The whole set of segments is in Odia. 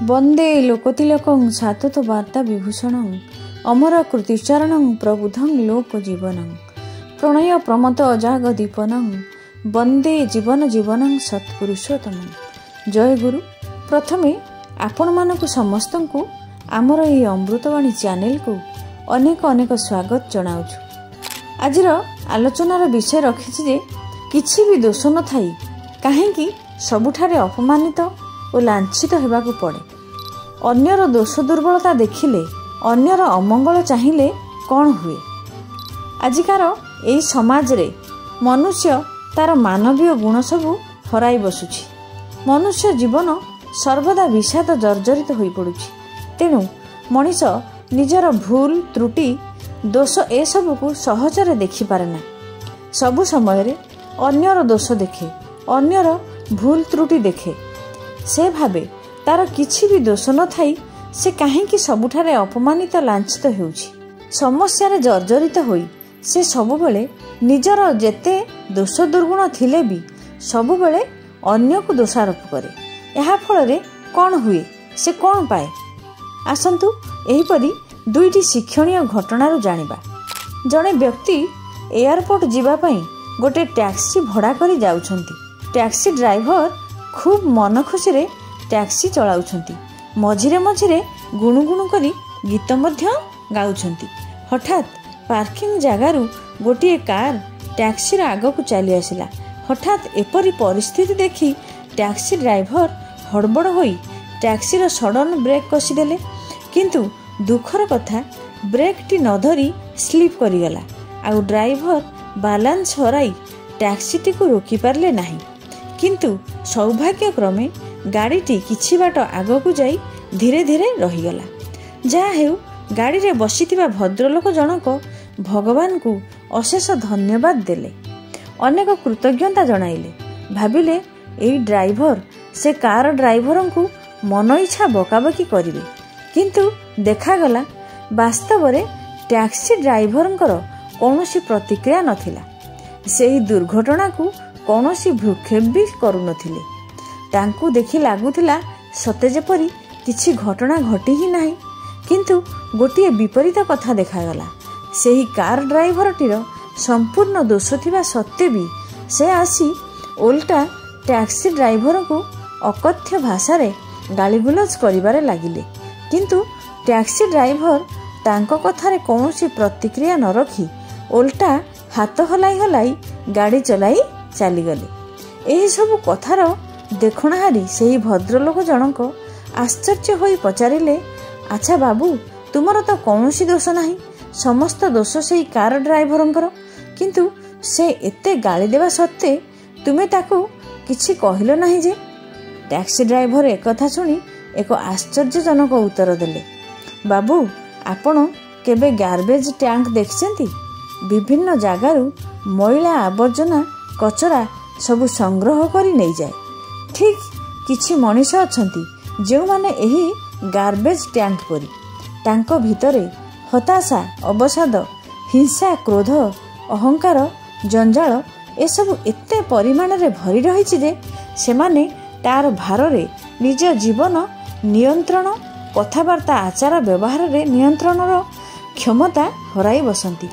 वंदे लोकतिलकं सातत वार्ता विभूषणं अमर कृतिचरणं प्रबुद्धं लोक जीवनं प्रणय प्रमत अजाग दीपनं वंदे जीवन जीवनं सत्पुरुषोत्तम। जय गुरु। प्रथमे आपण मानक समस्त को आमर ये अमृतवाणी चैनल को अनेक अनेक स्वागत जनाऊछु। आजिर आलोचनार विषय रखिछि जे किछि भी दोष न थाई काहेकि सबुठारे अपमानित और लांछित हेबाकू पड़े। अन्यर दोष दुर्बलता देखिले अन्यर अमंगल चाहिए कौन हुए। आजिकार एई समाज रे मनुष्य तार मानवीय गुण सबू हराई बसुछि। मनुष्य जीवन सर्वदा विषाद जर्जरित होई पड़ुछि। तेणु मनीष निजर भूल त्रुटि दोष ए सबू को सहजरे देखि पारेना। सबु समय रे अन्यर दोष देखे, अन्यर भूल त्रुटि देखे। से भावे तार किछि भी दोष न थाई से काहेकि सबुठारे अपमानित लांछित हेउछि। समस्या जर्जरित होई से सबुबेले निजर जेते दोष दुर्गुण थिले भी सबुबेले अन्य को दोषारोप करे। एहा फଳରେ कौन हुए, से कौन पाए। आसंतु एहिपरि दुईटी शिक्षणीय घटनारू जानिबा। जड़े व्यक्ति एयरपोर्ट जीवा पई गोटे टैक्सी भड़ा करी जाउछंती। टैक्सी ड्राइवर खूब मन खुशी रे टैक्सी चलाउछंती। मझिरे मझिरे गुणुगुणु करी गीत मध्य गाउछंती। हठात पार्किंग जगारू गोटे कार टैक्सी आग को चली आसिला। हठात एपरी परिस्थिति देखी टैक्सी ड्राइवर हड़बड़ होई टैक्सी सडन ब्रेक कसीदेले। किंतु दुखर कथा ब्रेक टी न धरी स्लीप करिगला। आउ ड्राइवर बालांस हराई टैक्सी टी को रोकी पारले नाही। किंतु सौभाग्यक्रमे गाड़ीटी किछि बाट आगकू जाई धीरे धीरे रहीगला। जहा हेउ गाड़ी रे बसिथिबा भद्रलोक जनक भगवान को अशेष धन्यवाद देले, अनेक कृतज्ञता जणाइले। भाविले एई ड्राइवर से कार ड्राइवर को मन इच्छा बकाबकी करिवे। किंतु देखागला वास्तव रे टैक्सी ड्राइवरंकर कौनसी प्रतिक्रिया नथिला। सेही दुर्घटना को कौनसी भ्रूक्षेप भी करू नथिले। तांकू देखि लागुथिला सते जेपरि किछि घटना घटी ही नाही। किंतु गोटिए विपरीत कथा देखागला। सेही कार ड्राइवरटीर संपूर्ण दोष थिबा सत्ते भी से आसी ओल्टा टैक्सी ड्राइवर को अकथ्य भाषा रे गालीगुलज करिबारे लागिले। किंतु टैक्सी ड्राइवर तांको कथारे कौनसी प्रतिक्रिया न रखी ओल्टा हाथ हलाई हलाई गाड़ी चलाई चलीगले। एही सब कथार देखणाहारी सेही भद्रलोक जनक आश्चर्य होई पचारिले, अच्छा बाबू, तुमर तो कौनसी दोष नाही, समस्त दोष सेही कार ड्राइवरंकर। किंतु से एते गाली देवा सत्ते तुमे ताकू किछि कहिलो नाही जे। टैक्सी ड्राइवर एक कथा सुनी एक आश्चर्यजनक उत्तर देले, बाबू, आपण केबे गार्बेज टैंक देखछंती? विभिन्न जगारू मैला आवर्जना कचरा सबु संग्रह करी नहीं जाए। ठीक किछि मनीष अछंती जो माने एही गार्बेज टैंक परी। तांको भितरे हताशा, अवसाद, हिंसा, क्रोध, अहंकार, जंजाल ए सब एते परिमाण रे भरी रहिछि जे सेमाने तार भार रे निज जीवन नियंत्रण, कथाबार्ता, आचार व्यवहार रे नियंत्रणर क्षमता हराई बसंती।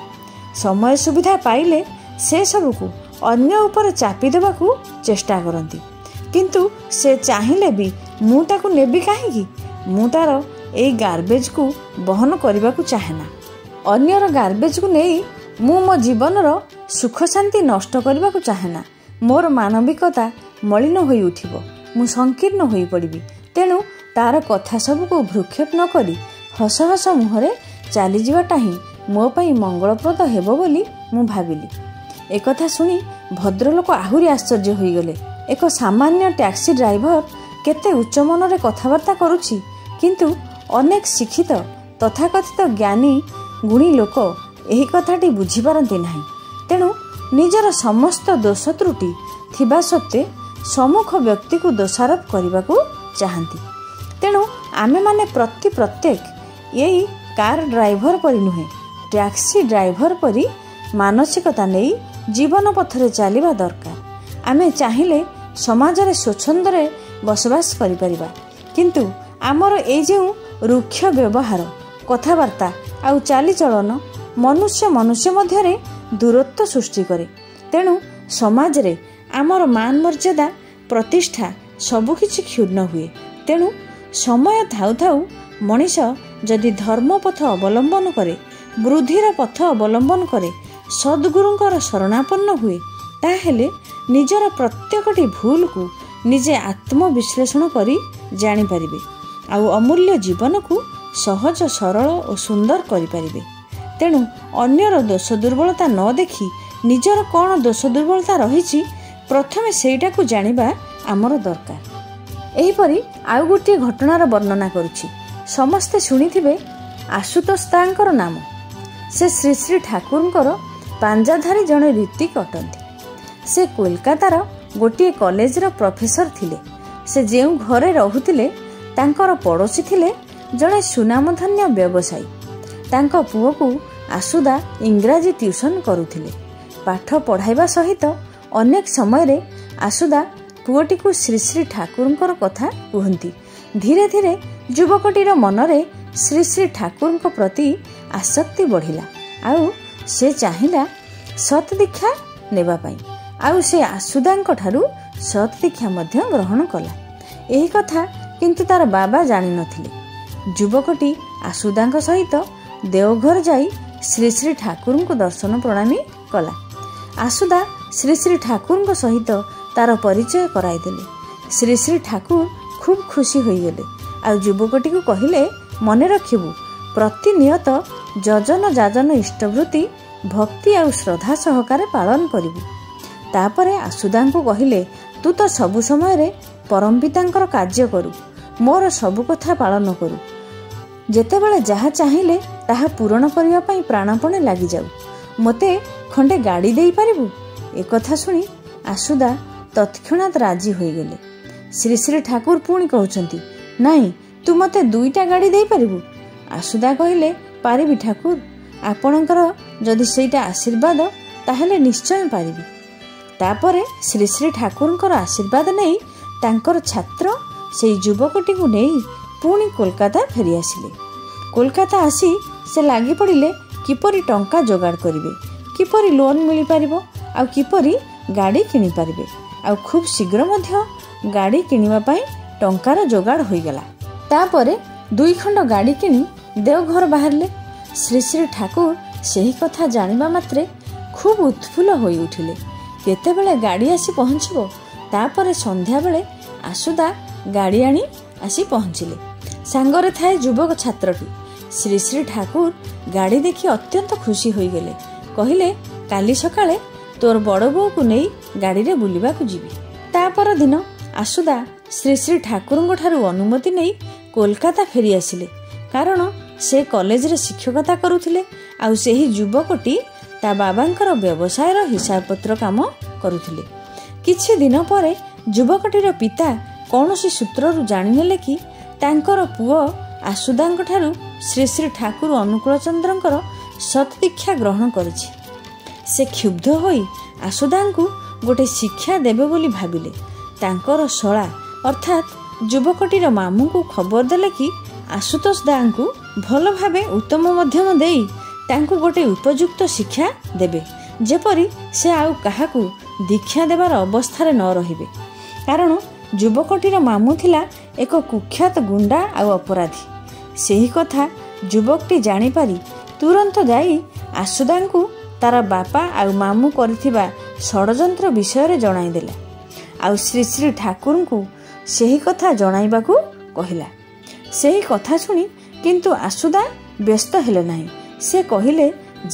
समय सुविधा पाइले से सबको अन्य ऊपर चापी देबाकू चेष्टा करती। किंतु से चाहिए भी मु ताकू नेबी काहेकि, मु तार एई गार्बेज को बहन करने को चाहेना। अन्यर गार्बेज को नहीं मु मो जीवनर सुख शांति नष्ट करने को चाहेना। मोर मानविकता मलिन होई उठिबो, मु संकीर्ण होई पड़िबी। तेणु तार कथा सबको भ्रूक्षेप न करी हस हस मुहरे चली जीवाटा ही मो पई मंगलप्रद हेबो बोली मु भाबिली। एकथा सुनी भद्रलोक आहुरी आश्चर्य होईगले। एक सामान्य टैक्सी ड्राइवर केते उच्च मनरे कथाबार्ता करुछि, किंतु अनेक शिक्षित तथाकथित ज्ञानी गुणी लोक एही कथाटी बुझी पारंती नाही। तेणु निजर समस्त दोष त्रुटि थिबा सत्ते सम्मुख व्यक्ति को दोषारोप करने चाहती। तेणु आमे माने प्रत्येक यही कार ड्राइवर परी नुहे, टैक्सी ड्राइवर परी मानसिकता नहीं जीवन पथरे चलिबा दरकार। आमे चाहिए समाज रे स्वच्छंदरे बसवास करि परिबा, किंतु ଆମର ଏଇ ଯେଉଁ ରୁକ୍ଷ ବ୍ୟବହାର, କଥାବାର୍ତ୍ତା ଆଉ ଚାଲିଚଳନ ମନୁଷ୍ୟ ମଧ୍ୟରେ ଦୂରତ୍ୱ ସୃଷ୍ଟି କରେ। ତେଣୁ ସମାଜରେ ଆମର ମାନ ମର୍ଯ୍ୟାଦା, ପ୍ରତିଷ୍ଠା ସବୁକିଛି କ୍ଷୁର୍ଣ୍ଣ ହୁଏ। ତେଣୁ ସମୟ ଥାଉ ଥାଉ ମଣିଷ ଯଦି ଧର୍ମ ପଥ ଅବଲମ୍ବନ କରେ, ବୃଦ୍ଧିର ପଥ ଅବଲମ୍ବନ କରେ, ସଦ୍ଗୁରୁଙ୍କର ଶରଣାପନ୍ନ ହୁଏ, ତାହେଲେ ନିଜର ପ୍ରତ୍ୟେକଟି ଭୁଲକୁ ନିଜେ ଆତ୍ମବିଶ୍ଳେଷଣ କରି ଜାଣିପାରିବେ ଆଉ ଅମୂଲ୍ୟ ଜୀବନକୁ ସହଜ, ସରଳ ଓ ସୁନ୍ଦର କରିପାରିବେ। ତେଣୁ ଅନ୍ୟର ଦୋଷ ଦୁର୍ବଳତା ନ ଦେଖି ନିଜର କ'ଣ ଦୋଷ ଦୁର୍ବଳତା ରହିଛି ପ୍ରଥମେ ସେଇଟାକୁ ଜାଣିବା ଆମର ଦରକାର। ଏହିପରି ଆଉ ଗୋଟିଏ ଘଟଣାର ବର୍ଣ୍ଣନା କରୁଛି। ସମସ୍ତେ ଶୁଣିଥିବେ ଆଶୁତୋଷ ଦାଙ୍କର ନାମ। ସେ ଶ୍ରୀ ଶ୍ରୀ ଠାକୁରଙ୍କର ପାଞ୍ଜାଧାରୀ ଜଣେ ଋତିକ ଅଟନ୍ତି। ସେ କୋଲକାତାର ଗୋଟିଏ କଲେଜର ପ୍ରଫେସର ଥିଲେ। ସେ ଯେଉଁ ଘରେ ରହୁଥିଲେ ତାଙ୍କର ପଡ଼ୋଶୀ ଥିଲେ ଜଣେ ସୁନାମଧନ୍ୟ ବ୍ୟବସାୟୀ। ତାଙ୍କ ପୁଅକୁ ଆଶୁଦା ଇଂରାଜୀ ଟ୍ୟୁସନ କରୁଥିଲେ। ପାଠ ପଢ଼ାଇବା ସହିତ ଅନେକ ସମୟରେ ଆଶୁଦା ପୁଅଟିକୁ ଶ୍ରୀ ଶ୍ରୀ ଠାକୁରଙ୍କର କଥା କୁହନ୍ତି। ଧୀରେ ଧୀରେ ଯୁବକଟିର ମନରେ ଶ୍ରୀ ଶ୍ରୀ ଠାକୁରଙ୍କ ପ୍ରତି ଆସକ୍ତି ବଢ଼ିଲା ଆଉ ସେ ଚାହିଁଲା ସତ୍ ଦୀକ୍ଷା ନେବା ପାଇଁ। ଆଉ ସେ ଆଶୁଦାଙ୍କ ଠାରୁ ସତ୍ ଦୀକ୍ଷା ମଧ୍ୟ ଗ୍ରହଣ କଲା। ଏହି କଥା କିନ୍ତୁ ତାର ବାବା ଜାଣିନଥିଲେ। ଯୁବକଟି ଆଶୁଦାଙ୍କ ସହିତ ଦେଓଘର ଯାଇ ଶ୍ରୀ ଶ୍ରୀ ଠାକୁରଙ୍କୁ ଦର୍ଶନ ପ୍ରଣାମୀ କଲା। ଆଶୁଦା ଶ୍ରୀ ଶ୍ରୀ ଠାକୁରଙ୍କ ସହିତ ତାର ପରିଚୟ କରାଇଦେଲେ। ଶ୍ରୀ ଶ୍ରୀ ଠାକୁର ଖୁବ୍ ଖୁସି ହୋଇଗଲେ ଆଉ ଯୁବକଟିକୁ କହିଲେ, ମନେ ରଖିବୁ, ପ୍ରତିନିୟତ ଯଜନ ଯାଜନ ଇଷ୍ଟବୃତ୍ତି ଭକ୍ତି ଆଉ ଶ୍ରଦ୍ଧା ସହକାରେ ପାଳନ କରିବୁ। ତାପରେ ଆଶୁଦାଙ୍କୁ କହିଲେ, ତୁ ତ ସବୁ ସମୟରେ ପରମ ପିତାଙ୍କର କାର୍ଯ୍ୟ କରୁ, ମୋର ସବୁ କଥା ପାଳନ କରୁ, ଯେତେବେଳେ ଯାହା ଚାହିଁଲେ ତାହା ପୂରଣ କରିବା ପାଇଁ ପ୍ରାଣପଣେ ଲାଗିଯାଉ, ମୋତେ ଖଣ୍ଡେ ଗାଡ଼ି ଦେଇପାରିବୁ? ଏକଥା ଶୁଣି ଆଶୁଦା ତତ୍କ୍ଷଣାତ୍ ରାଜି ହୋଇଗଲେ। ଶ୍ରୀ ଶ୍ରୀ ଠାକୁର ପୁଣି କହୁଛନ୍ତି, ନାଇଁ, ତୁ ମୋତେ 2ଟା ଗାଡ଼ି ଦେଇପାରିବୁ? ଆଶୁଦା କହିଲେ, ପାରିବି ଠାକୁର, ଆପଣଙ୍କର ଯଦି ସେଇଟା ଆଶୀର୍ବାଦ ତାହେଲେ ନିଶ୍ଚୟ ପାରିବି। ତାପରେ ଶ୍ରୀ ଶ୍ରୀ ଠାକୁରଙ୍କର ଆଶୀର୍ବାଦ ନେଇ ତାଙ୍କର ଛାତ୍ର ସେଇ ଯୁବକଟିକୁ ନେଇ ପୁଣି କୋଲକାତା ଫେରିଆସିଲେ। କୋଲକାତା ଆସି ସେ ଲାଗି ପଡ଼ିଲେ କିପରି ଟଙ୍କା ଯୋଗାଡ଼ କରିବେ, କିପରି ଲୋନ୍ ମିଳିପାରିବ ଆଉ କିପରି ଗାଡ଼ି କିଣିପାରିବେ। ଆଉ ଖୁବ୍ ଶୀଘ୍ର ମଧ୍ୟ ଗାଡ଼ି କିଣିବା ପାଇଁ ଟଙ୍କାର ଯୋଗାଡ଼ ହୋଇଗଲା। ତାପରେ 2 ଖଣ୍ଡ ଗାଡ଼ି କିଣି ଦେଓଘର ବାହାରିଲେ। ଶ୍ରୀ ଶ୍ରୀ ଠାକୁର ସେହି କଥା ଜାଣିବା ମାତ୍ରେ ଖୁବ୍ ଉତ୍ଫୁଲ୍ଲ ହୋଇ ଉଠିଲେ। କେତେବେଳେ ଗାଡ଼ି ଆସି ପହଞ୍ଚିବ? ତାପରେ ସନ୍ଧ୍ୟାବେଳେ ଆଶୁଦା ଗାଡ଼ି ଆଣି ଆସି ପହଞ୍ଚିଲେ। ସାଙ୍ଗରେ ଥାଏ ଯୁବକ ଛାତ୍ରଟି। ଶ୍ରୀ ଶ୍ରୀ ଠାକୁର ଗାଡ଼ି ଦେଖି ଅତ୍ୟନ୍ତ ଖୁସି ହୋଇଗଲେ। କହିଲେ, କାଲି ସକାଳେ ତୋର ବଡ଼ ବୋଉକୁ ନେଇ ଗାଡ଼ିରେ ବୁଲିବାକୁ ଯିବି। ତା ପରଦିନ ଆଶୁଦା ଶ୍ରୀ ଶ୍ରୀ ଠାକୁରଙ୍କ ଠାରୁ ଅନୁମତି ନେଇ କୋଲକାତା ଫେରି ଆସିଲେ। କାରଣ ସେ କଲେଜରେ ଶିକ୍ଷକତା କରୁଥିଲେ ଆଉ ସେହି ଯୁବକଟି ତା ବାବାଙ୍କର ବ୍ୟବସାୟର ହିସାବପତ୍ର କାମ କରୁଥିଲେ। କିଛି ଦିନ ପରେ ଯୁବକଟିର ପିତା କୌଣସି ସୂତ୍ରରୁ ଜାଣିନେଲେ କି ତାଙ୍କର ପୁଅ ଆଶୁଦାଙ୍କ ଠାରୁ ଶ୍ରୀ ଶ୍ରୀ ଠାକୁର ଅନୁକୂଳ ଚନ୍ଦ୍ରଙ୍କର ସତ୍ ଦୀକ୍ଷା ଗ୍ରହଣ କରିଛି। ସେ କ୍ଷୁବ୍ଧ ହୋଇ ଆଶୁଦାଙ୍କୁ ଗୋଟେ ଶିକ୍ଷା ଦେବେ ବୋଲି ଭାବିଲେ। ତାଙ୍କର ଶଳା ଅର୍ଥାତ୍ ଯୁବକଟିର ମାମୁଁଙ୍କୁ ଖବର ଦେଲେ କି ଆଶୁତୋଷ ଦାଙ୍କୁ ଭଲ ଭାବେ ଉତ୍ତମ ମଧ୍ୟମ ଦେଇ ତାଙ୍କୁ ଗୋଟେ ଉପଯୁକ୍ତ ଶିକ୍ଷା ଦେବେ, ଯେପରି ସେ ଆଉ କାହାକୁ ଦୀକ୍ଷା ଦେବାର ଅବସ୍ଥାରେ ନ ରହିବେ। କାରଣ ଯୁବକଟିର ମାମୁଁ ଥିଲା ଏକ କୁଖ୍ୟାତ ଗୁଣ୍ଡା ଆଉ ଅପରାଧୀ। ସେହି କଥା ଯୁବକଟି ଜାଣିପାରି ତୁରନ୍ତ ଯାଇ ଆଶୁଦାଙ୍କୁ ତାର ବାପା ଆଉ ମାମୁଁ କରିଥିବା ଷଡ଼ଯନ୍ତ୍ର ବିଷୟରେ ଜଣାଇଦେଲା ଆଉ ଶ୍ରୀ ଶ୍ରୀ ଠାକୁରଙ୍କୁ ସେହି କଥା ଜଣାଇବାକୁ କହିଲା। ସେହି କଥା ଶୁଣି କିନ୍ତୁ ଆଶୁଦା ବ୍ୟସ୍ତ ହେଲେ ନାହିଁ। ସେ କହିଲେ,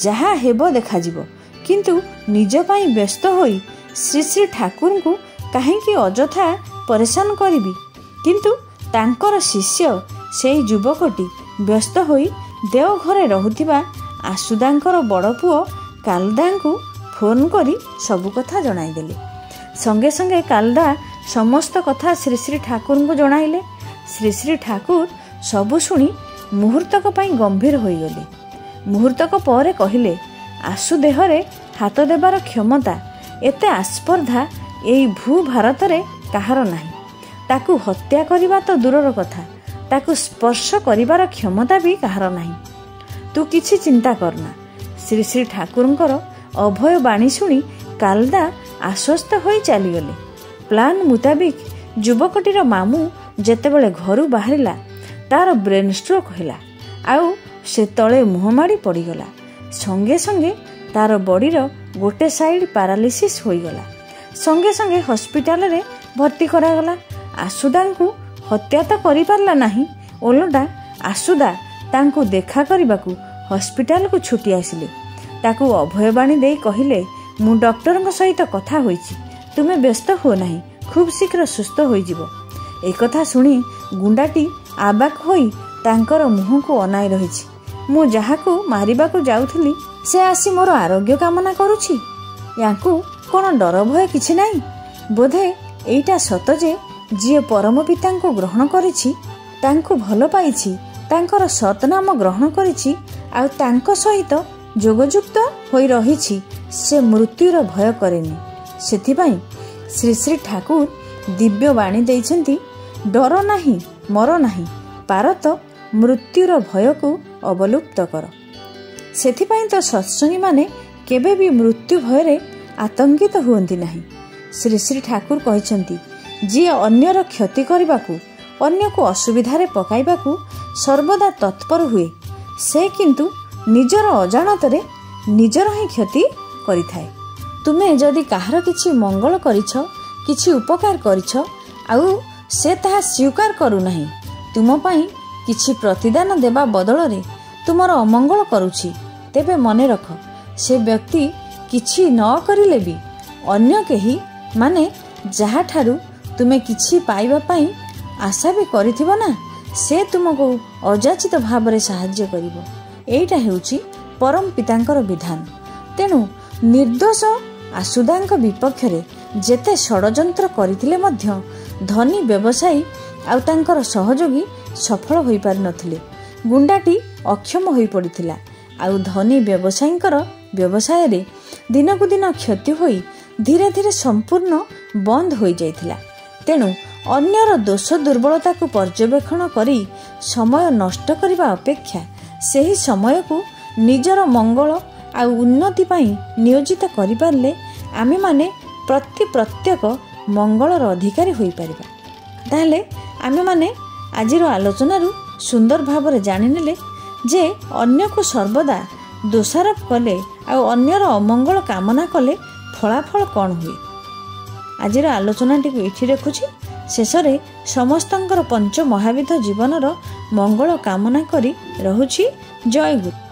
ଯାହା ହେବ ଦେଖାଯିବ, କିନ୍ତୁ ନିଜ ପାଇଁ ବ୍ୟସ୍ତ ହୋଇ ଶ୍ରୀ ଶ୍ରୀ ଠାକୁରଙ୍କୁ କାହିଁକି ଅଯଥା ପରେଶାନ କରିବି। କିନ୍ତୁ ତାଙ୍କର ଶିଷ୍ୟ ସେହି ଯୁବକଟି ବ୍ୟସ୍ତ ହୋଇ ଦେଓଘରେ ରହୁଥିବା ଆଶୁଦାଙ୍କର ବଡ଼ ପୁଅ କାଲଦାଙ୍କୁ ଫୋନ୍ କରି ସବୁ କଥା ଜଣାଇଦେଲେ। ସଙ୍ଗେ ସଙ୍ଗେ କାଲଦା ସମସ୍ତ କଥା ଶ୍ରୀ ଶ୍ରୀ ଠାକୁରଙ୍କୁ ଜଣାଇଲେ। ଶ୍ରୀ ଶ୍ରୀ ଠାକୁର ସବୁ ଶୁଣି ମୁହୂର୍ତ୍ତକ ପାଇଁ ଗମ୍ଭୀର ହୋଇଗଲେ। ମୁହୂର୍ତ୍ତକ ପରେ କହିଲେ, ଆଶୁ ଦେହରେ ହାତ ଦେବାର କ୍ଷମତା, ଏତେ ଆସ୍ପର୍ଦ୍ଧା ଏଇ ଭୂ ଭାରତରେ କାହାର ନାହିଁ। ତାକୁ ହତ୍ୟା କରିବା ତ ଦୂରର କଥା, ତାକୁ ସ୍ପର୍ଶ କରିବାର କ୍ଷମତା ବି କାହାର ନାହିଁ। ତୁ କିଛି ଚିନ୍ତା କରନା। ଶ୍ରୀ ଶ୍ରୀ ଠାକୁରଙ୍କର ଅଭୟ ବାଣୀ ଶୁଣି କାଲଦା ଆଶ୍ୱସ୍ତ ହୋଇ ଚାଲିଗଲେ। ପ୍ଲାନ୍ ମୁତାବିକ ଯୁବକଟିର ମାମୁଁ ଯେତେବେଳେ ଘରୁ ବାହାରିଲା ତାର ବ୍ରେନ୍ ଷ୍ଟ୍ରୋକ୍ ହେଲା ଆଉ ସେ ତଳେ ମୁହଁ ମାଡ଼ି ପଡ଼ିଗଲା। ସଙ୍ଗେ ସଙ୍ଗେ ତାର ବଡ଼ିର ଗୋଟେ ସାଇଡ୍ ପାରାଲିସିସ୍ ହୋଇଗଲା। ସଙ୍ଗେ ସଙ୍ଗେ ହସ୍ପିଟାଲରେ ଭର୍ତ୍ତି କରାଗଲା। ଆସୁଦାଙ୍କୁ ହତ୍ୟା ତ କରିପାରିଲା ନାହିଁ, ଓଲଟା ଆସୁଦା ତାଙ୍କୁ ଦେଖା କରିବାକୁ ହସ୍ପିଟାଲକୁ ଛୁଟି ଆସିଲେ। ତାକୁ ଅଭୟବାଣୀ ଦେଇ କହିଲେ, ମୁଁ ଡକ୍ଟରଙ୍କ ସହିତ କଥା ହୋଇଛି, ତୁମେ ବ୍ୟସ୍ତ ହୁଅ ନାହିଁ, ଖୁବ୍ ଶୀଘ୍ର ସୁସ୍ଥ ହୋଇଯିବ। ଏକଥା ଶୁଣି ଗୁଣ୍ଡାଟି ଆବାକ୍ ହୋଇ ତାଙ୍କର ମୁହଁକୁ ଅନାଇ ରହିଛି। ମୁଁ ଯାହାକୁ ମାରିବାକୁ ଯାଉଥିଲି ସେ ଆସି ମୋର ଆରୋଗ୍ୟ କାମନା କରୁଛି। ୟାଙ୍କୁ କ'ଣ ଡର ଭୟ କିଛି ନାହିଁ? ବୋଧେ ଏଇଟା ସତ ଯେ ଯିଏ ପରମ ପିତାଙ୍କୁ ଗ୍ରହଣ କରିଛି, ତାଙ୍କୁ ଭଲ ପାଇଛି, ତାଙ୍କର ସତନାମ ଗ୍ରହଣ କରିଛି ଆଉ ତାଙ୍କ ସହିତ ଯୋଗଯୁକ୍ତ ହୋଇ ରହିଛି, ସେ ମୃତ୍ୟୁର ଭୟ କରେନି। ସେଥିପାଇଁ ଶ୍ରୀ ଶ୍ରୀ ଠାକୁର ଦିବ୍ୟ ବାଣୀ ଦେଇଛନ୍ତି, ଡର ନାହିଁ, ମର ନାହିଁ, ପାରତ ମୃତ୍ୟୁର ଭୟକୁ ଅବଲୁପ୍ତ କର। ସେଥିପାଇଁ ତ ସତ୍ସଙ୍ଗୀମାନେ କେବେ ବି ମୃତ୍ୟୁ ଭୟରେ ଆତଙ୍କିତ ହୁଅନ୍ତି ନାହିଁ। ଶ୍ରୀ ଶ୍ରୀ ଠାକୁର କହିଛନ୍ତି, ଯିଏ ଅନ୍ୟର କ୍ଷତି କରିବାକୁ, ଅନ୍ୟକୁ ଅସୁବିଧାରେ ପକାଇବାକୁ ସର୍ବଦା ତତ୍ପର ହୁଏ, ସେ କିନ୍ତୁ ନିଜର ଅଜାଣତରେ ନିଜର ହିଁ କ୍ଷତି କରିଥାଏ। ତୁମେ ଯଦି କାହାର କିଛି ମଙ୍ଗଳ କରିଛ, କିଛି ଉପକାର କରିଛ ଆଉ ସେ ତାହା ସ୍ୱୀକାର କରୁନାହିଁ, ତୁମ ପାଇଁ କିଛି ପ୍ରତିଦାନ ଦେବା ବଦଳରେ ତୁମର ଅମଙ୍ଗଳ କରୁଛି, ତେବେ ମନେ ରଖ, ସେ ବ୍ୟକ୍ତି କିଛି ନ କରିଲେ ବି ଅନ୍ୟ କେହି ମାନେ ଯାହାଠାରୁ ତୁମେ କିଛି ପାଇବା ପାଇଁ ଆଶା ବି କରିଥିବ ନା, ସେ ତୁମକୁ ଅଯାଚିତ ଭାବରେ ସାହାଯ୍ୟ କରିବ। ଏଇଟା ହେଉଛି ପରମ ପିତାଙ୍କର ବିଧାନ। ତେଣୁ ନିର୍ଦ୍ଦୋଷ ଆସୁଦାଙ୍କ ବିପକ୍ଷରେ ଯେତେ ଷଡ଼ଯନ୍ତ୍ର କରିଥିଲେ ମଧ୍ୟ ଧନୀ ବ୍ୟବସାୟୀ ଆଉ ତାଙ୍କର ସହଯୋଗୀ ସଫଳ ହୋଇପାରିନଥିଲେ। ଗୁଣ୍ଡାଟି ଅକ୍ଷମ ହୋଇପଡ଼ିଥିଲା ଆଉ ଧନୀ ବ୍ୟବସାୟୀଙ୍କର ବ୍ୟବସାୟରେ ଦିନକୁ ଦିନ କ୍ଷତି ହୋଇ ଧୀରେ ଧୀରେ ସମ୍ପୂର୍ଣ୍ଣ ବନ୍ଦ ହୋଇଯାଇଥିଲା। ତେଣୁ ଅନ୍ୟର ଦୋଷ ଦୁର୍ବଳତାକୁ ପର୍ଯ୍ୟବେକ୍ଷଣ କରି ସମୟ ନଷ୍ଟ କରିବା ଅପେକ୍ଷା ସେହି ସମୟକୁ ନିଜର ମଙ୍ଗଳ ଆଉ ଉନ୍ନତି ପାଇଁ ନିୟୋଜିତ କରିପାରିଲେ ଆମେମାନେ ପ୍ରତ୍ୟେକ ମଙ୍ଗଳର ଅଧିକାରୀ ହୋଇପାରିବା। ତାହେଲେ ଆମେମାନେ ଆଜିର ଆଲୋଚନାରୁ ସୁନ୍ଦର ଭାବରେ ଜାଣିନେଲେ ଯେ ଅନ୍ୟକୁ ସର୍ବଦା ଦୋଷାରୋପ କଲେ ଆଉ ଅନ୍ୟର ଅମଙ୍ଗଳ କାମନା କଲେ ଫଳାଫଳ କ'ଣ ହୁଏ। ଆଜିର ଆଲୋଚନାଟିକୁ ଏଠି ରଖୁଛି। ଶେଷରେ ସମସ୍ତଙ୍କର ପଞ୍ଚ ମହାବିଧ ଜୀବନର ମଙ୍ଗଳ କାମନା କରି ରହୁଛି। ଜୟ ଗୁରୁ।